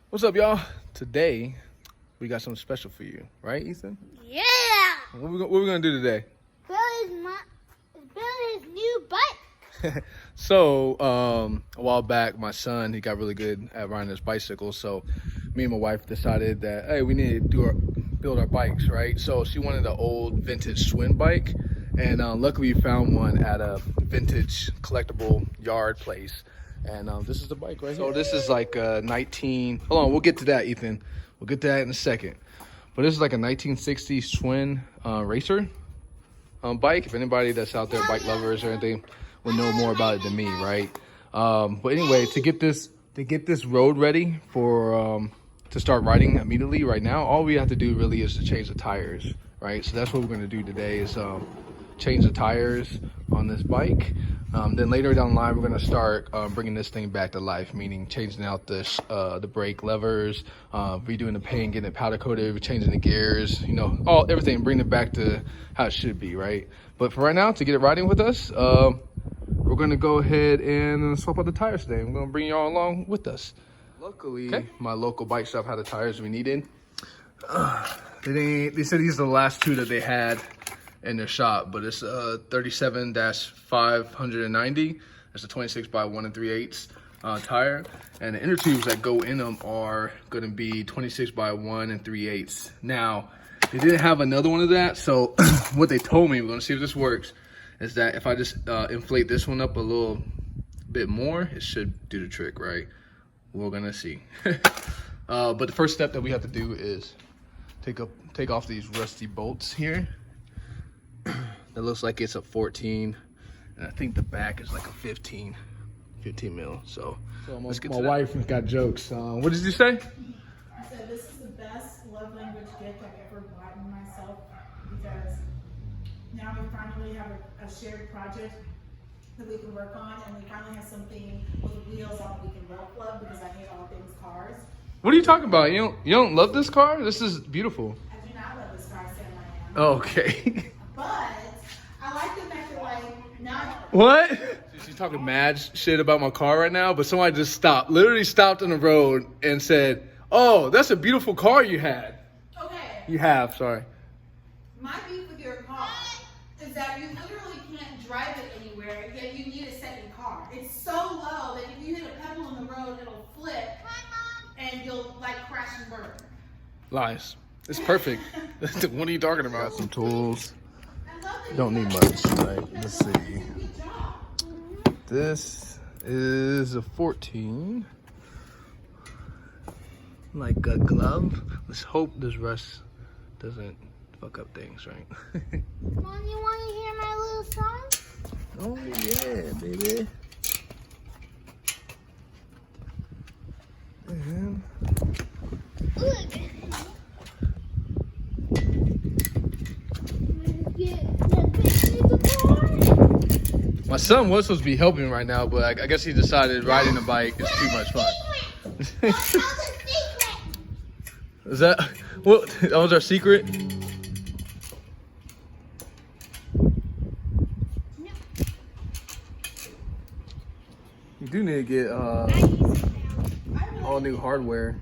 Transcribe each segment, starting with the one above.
What's up, y'all? Today, we got something special for you, right, Ethan? Yeah! What we gonna do today? Build his new bike. So, a while back, my son, he got really good at riding his bicycle. So, me and my wife decided that, hey, we need to build our bikes, right? So, she wanted an old vintage Schwinn bike. And luckily, we found one at a vintage collectible yard place. And this is the bike right here. So, this is like a 19... Hold on, we'll get to that, Ethan. We'll get to that in a second. But this is like a 1960 Schwinn racer bike. If anybody that's out there, bike lovers or anything, will know more about it than me, right? But anyway, to get this road ready for to start riding immediately right now, all we have to do really is to change the tires, right? So that's what we're going to do today is change the tires on this bike. Then later down the line, we're going to start bringing this thing back to life, meaning changing out the brake levers, redoing the paint, getting it powder coated, changing the gears, you know, everything, bring it back to how it should be, right? But for right now, to get it riding with us, we're going to go ahead and swap out the tires today. I'm going to bring y'all along with us. Luckily, my local bike shop had the tires we needed. They said these are the last two that they had in their shop, but it's a 37-590. It's a 26 by 1 3/8 tire, and the inner tubes that go in them are going to be 26 by 1 3/8. Now, they didn't have another one of that, so what they told me, we're going to see if this works, is that if I just inflate this one up a little bit more, it should do the trick, right? We're going to see. But the first step that we have to do is take off these rusty bolts here. It looks like it's a 14, and I think the back is like a 15 mil. So let's get to that. My wife got jokes. What did you say? I said this is the best love language gift I've ever gotten myself, because now we finally have a shared project that we can work on, and we finally have something with wheels on we can rope love, because I hate all things cars. What are you talking about? You don't love this car? This is beautiful. I do not love this car, I said I am. Okay. But I like the fact that, like, not. What? She's talking mad shit about my car right now, but somebody just literally stopped on the road and said, "Oh, that's a beautiful car you had." Okay. You have, sorry. My beef with your car is that you literally can't drive it anywhere, yet you need a second car. It's so low that if you hit a pebble in the road, it'll flip, and you'll, like, crash and burn. Lies. It's perfect. What are you talking about? Some tools. I love that. Don't need much, right? Let's see. Good job. This is a 14. Like a glove. Let's hope this rust doesn't fuck up things, right? Mom, you want to hear my little song? Oh yeah, baby. And Look. my son was supposed to be helping right now, but I guess he decided riding the bike is too much fun. Is that what? That was our secret? You do need to get all new hardware.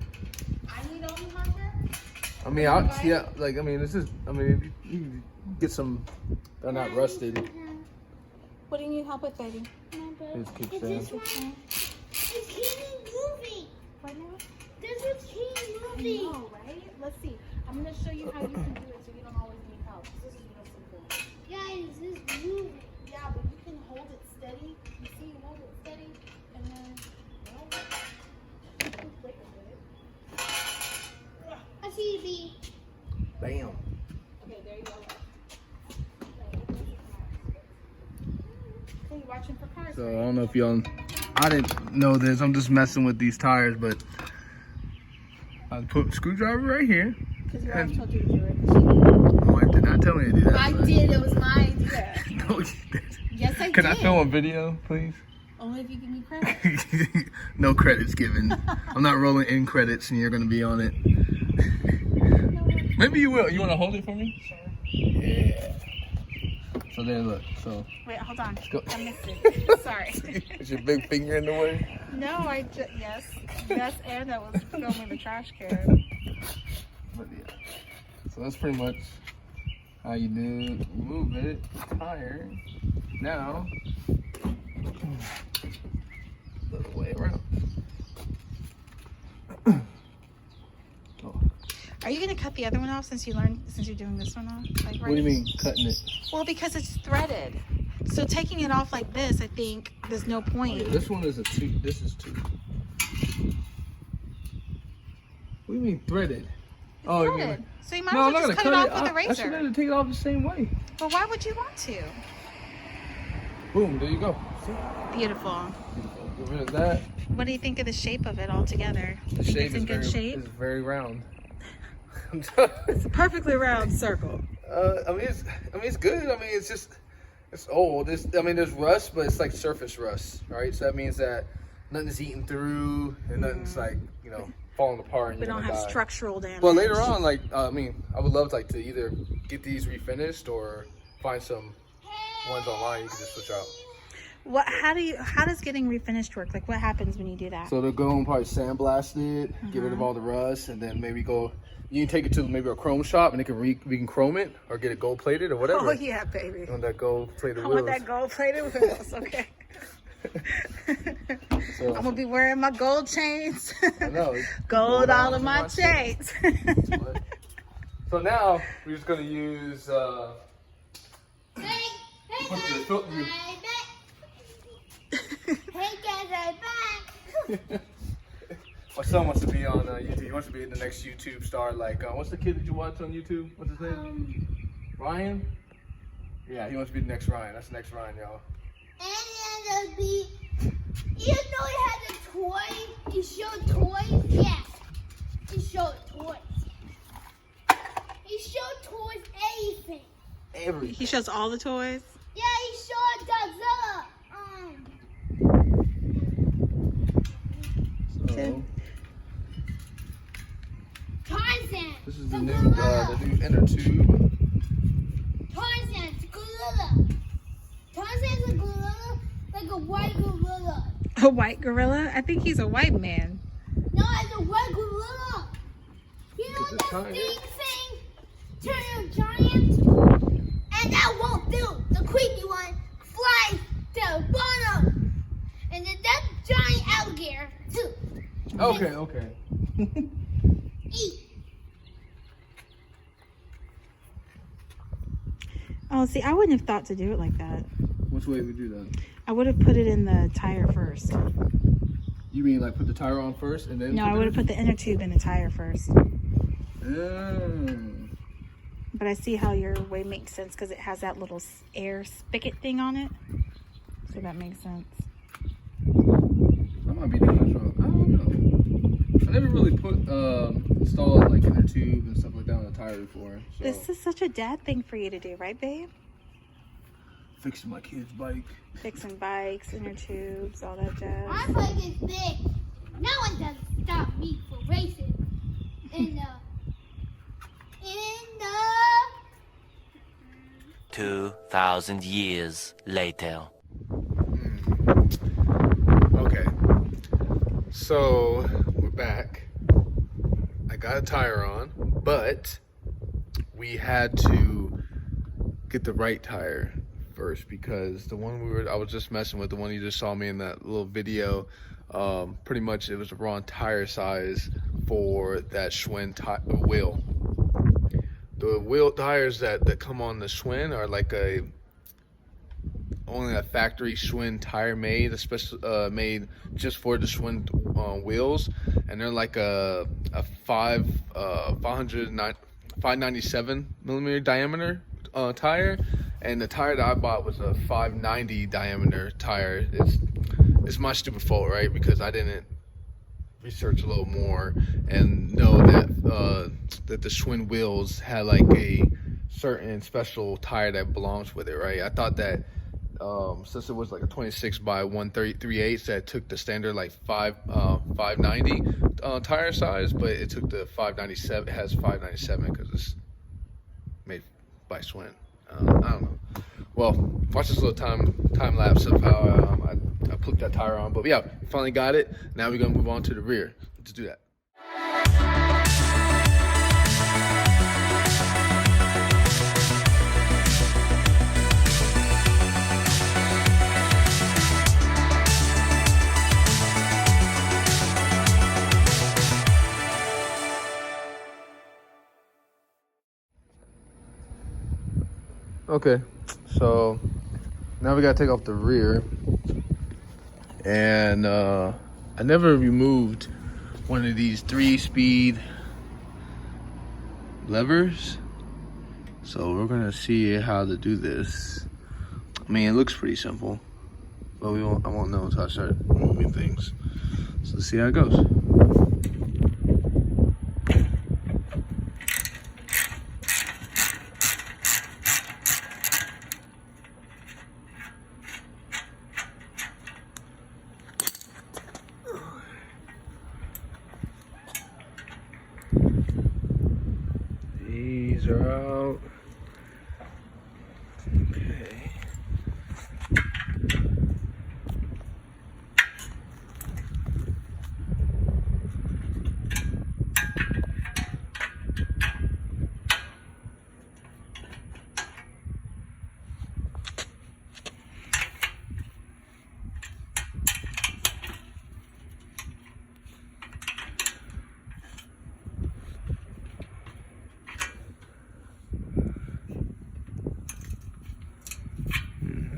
I need all the hardware. I mean, you can get some. They're not rusted. What do you need help with, baby? It's It's this one. It's keeping moving. Right now? This one's keeping I moving. know, right? Let's see. I'm going to show you how you can do it so you don't always need help. This is real simple. Guys, it's moving. Yeah, but you can hold it steady. You see, you hold it steady, and then, well, you can flick it with it. I see the. Bam. Okay, there you go. Hey, you watching for cars? So I don't know if y'all. I didn't know this. I'm just messing with these tires, but I put a screwdriver right here. Because your wife told you to do it. My wife did not tell me to do that. I did. It was my idea. No, you didn't. Yes, I did. Can I film a video, please? Only if you give me credit. No credits given. I'm not rolling in credits, and you're gonna be on it. Maybe you will. You want to hold it for me? Sure. Yeah. So there, look. So Wait, hold on. go. I missed it. Sorry. Is your big finger in the way? No, yes, and I was filming the trash can. But yeah. So that's pretty much how you do move it, tire. Now, the other way around. Oh. Are you gonna cut the other one off since you're doing this one off? Like, right? What do you mean cutting it? Well, because it's threaded. So taking it off like this, I think there's no point. Oh, yeah, this one is a 2. This is 2. What do you mean threaded? Oh, you Threaded. mean So you might as well just cut it off with a I razor. should have to take it off the same way. But why would you want to? Boom, there you go. See? Beautiful. Get rid of that. What do you think of the shape of it all together? The Think shape it's in good shape? is very round. It's a perfectly round circle. I mean, it's good. I mean, it's old. There's rust, but it's like surface rust, right? So that means that nothing's eaten through and nothing's like, falling apart. And We don't have structural damage. But later on, I would love to either get these refinished or find some ones online you can just switch out. How does getting refinished work? Like, what happens when you do that? So they'll go and probably sandblast it, get rid of all the rust, and then maybe you can take it to maybe a chrome shop and we can chrome it or get it gold plated or whatever. Oh yeah, baby. On that gold plated I wheels. want that gold plated wheels. Okay. So, I'm gonna be wearing my gold chains. I know. Gold all of my chains. So now we're just gonna use Hey put guys, the filter. I'm back. Hey guys, I'm back. My son wants to be on YouTube. He wants to be the next YouTube star. Like, what's the kid that you watch on YouTube? What's his name? Ryan? Yeah, he wants to be the next Ryan. That's the next Ryan, y'all. And then there'll be, even though he has a toy, he showed toys. Yeah, he showed toys. He showed toys, everything. He shows all the toys. Yeah, he showed Godzilla. So, Tarzan. this is the the new gorilla. inner tube. Tarzan's gorilla. Tarzan's a gorilla, like a white gorilla. A white gorilla? I think he's a white man. No, it's a white gorilla. You know It's a that tiger. thing? Turn a giant. And that won't do. The creepy one flies to the bottom. And then that giant alligator too. Okay. Eat. Oh, see, I wouldn't have thought to do it like that. Which way would you do that? I would have put it in the tire first. You mean like put the tire on first and then? No, I would have put the inner tube in the tire first. But I see how your way makes sense because it has that little air spigot thing on it. So that makes sense. I might be doing this wrong. I don't know. I never really installed like inner tube and stuff like that on a tire before. So. This is such a dad thing for you to do, right, babe? Fixing my kid's bike. Fixing bikes, inner tubes, all that jazz. My bike is big. No one does stop me from racing. In the 2,000 years later. Okay. So we're back. I got a tire on, but we had to get the right tire first because the one I was just messing with, the one you just saw me in that little video, pretty much it was the wrong tire size for that Schwinn wheel. The wheel tires that come on the Schwinn are like only a factory Schwinn tire made, especially made just for the Schwinn wheels, and they're like a 597 millimeter diameter tire, and the tire that I bought was a 590 diameter tire. It's my stupid fault, right? Because I didn't research a little more and know that the Schwinn wheels had like a certain special tire that belongs with it, right? I thought that since it was like a 26 by 133/8 that took the standard like 590 tire size, but it took the 597. It has 597 because it's made by Schwinn. I don't know. Well, watch this little time lapse of how I've put that tire on. But yeah, finally got it. Now we're gonna move on to the rear. Let's do that. Okay, so now we gotta take off the rear, and I never removed one of these 3-speed levers, so we're gonna see how to do this. I mean, it looks pretty simple, but I won't know until I start moving things. So let's see how it goes. These are out. Okay.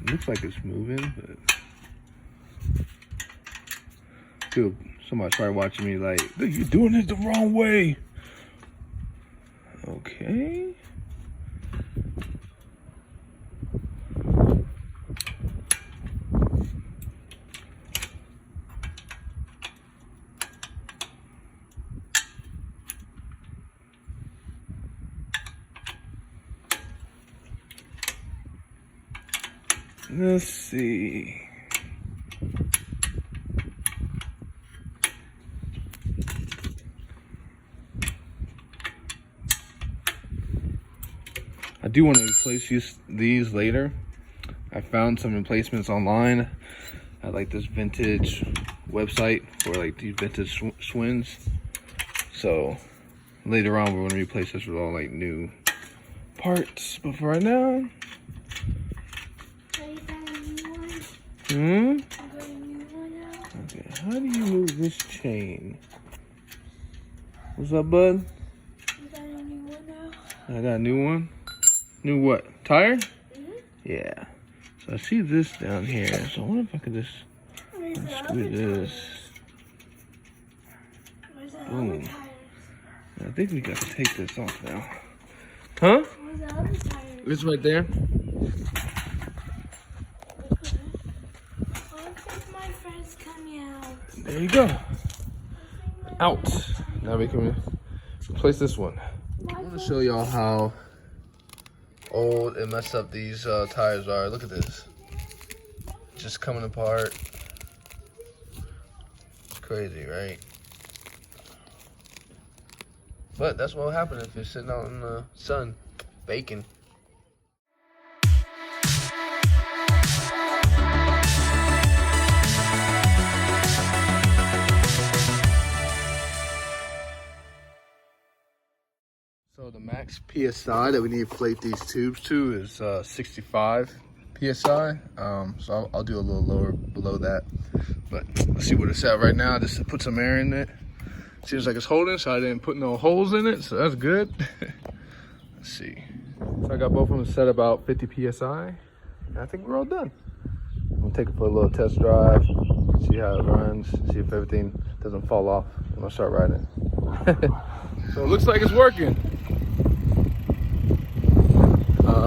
Looks like it's moving, but dude, somebody's probably watching me like, you're doing it the wrong way. Okay. Let's see. I do want to replace these later. I found some replacements online at like this vintage website for like these vintage Schwinns. So later on we're going to replace this with all like new parts. But for right now, okay, how do you move this chain? What's up, bud? You got a new one now? I got a new one. New what? Tire? Yeah. So I see this down here. So I wonder if I could just unscrew this. Where's the Boom. other tires? I think we got to take this off now. Huh? Where's the other tires? It's right there. My friend's coming out. There you go. Out. Now we can replace this one. I want to show y'all how old and messed up these tires are. Look at this. Just coming apart. It's crazy, right? But that's what will happen if you're sitting out in the sun baking. So the max PSI that we need to plate these tubes to is 65 PSI. So I'll do a little lower below that. But let's see what it's at right now. Just to put some air in it. Seems like it's holding, so I didn't put no holes in it, so that's good. Let's see. So I got both of them set about 50 PSI. And I think we're all done. I'm gonna take it for a little test drive, see how it runs, see if everything doesn't fall off when I start riding. So it looks like it's working.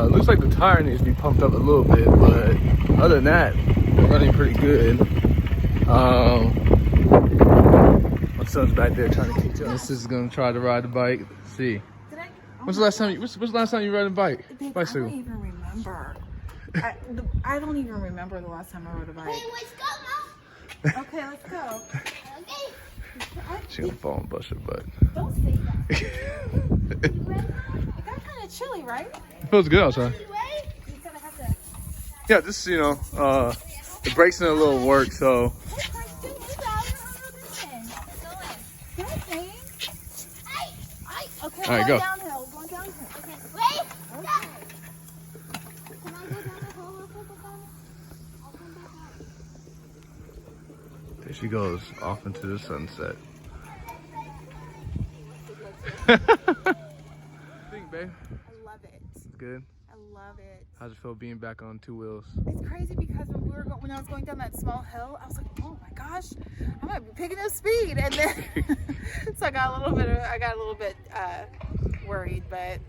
It looks like the tire needs to be pumped up a little bit, but other than that, we're running pretty good. My son's back there trying to catch up. This is gonna try to ride the bike. Let's see. When's the last time you rode a bike? Babe, Bicycle. I don't even remember. I don't even remember the last time I rode a bike. Hey, let's go, Mom. Okay, let's go. Okay. She's gonna fall and bust her butt. Don't say that. It got kind of chilly, right? It feels good outside. You ready? You gotta have to. Yeah, just, you know, The brakes need a little work, so. Okay, All right, go. downhill. Going downhill. Okay, wait. Stop. Can I go down the hill real quick? I'll come back up. There she goes off into the sunset. Think, babe. I love it. It's good. I love it. How's it feel being back on 2 wheels? It's crazy because when I was going down that small hill, I was like, oh my gosh, I might be picking up speed, and then so I got a little bit worried, but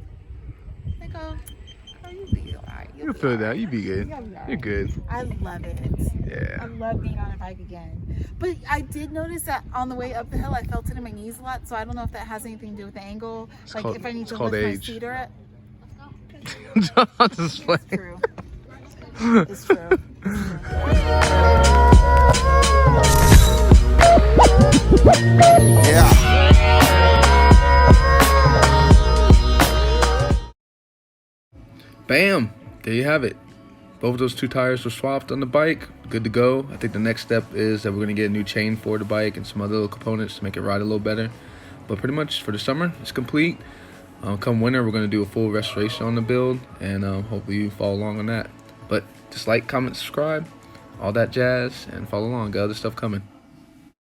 I go, oh, you'll be all right. You'll feel that. You be good. You're good. I love it. Yeah. I love being on a bike again. But I did notice that on the way up the hill, I felt it in my knees a lot. So I don't know if that has anything to do with the angle. Like if I need to lift my seat or it. Just play. It's true. It's true. Bam! There you have it. Both of those 2 tires were swapped on the bike. Good to go. I think the next step is that we're going to get a new chain for the bike and some other little components to make it ride a little better. But pretty much for the summer, it's complete. Come winter, we're going to do a full restoration on the build, and hopefully you follow along on that. But just like, comment, subscribe, all that jazz, and follow along. Got other stuff coming.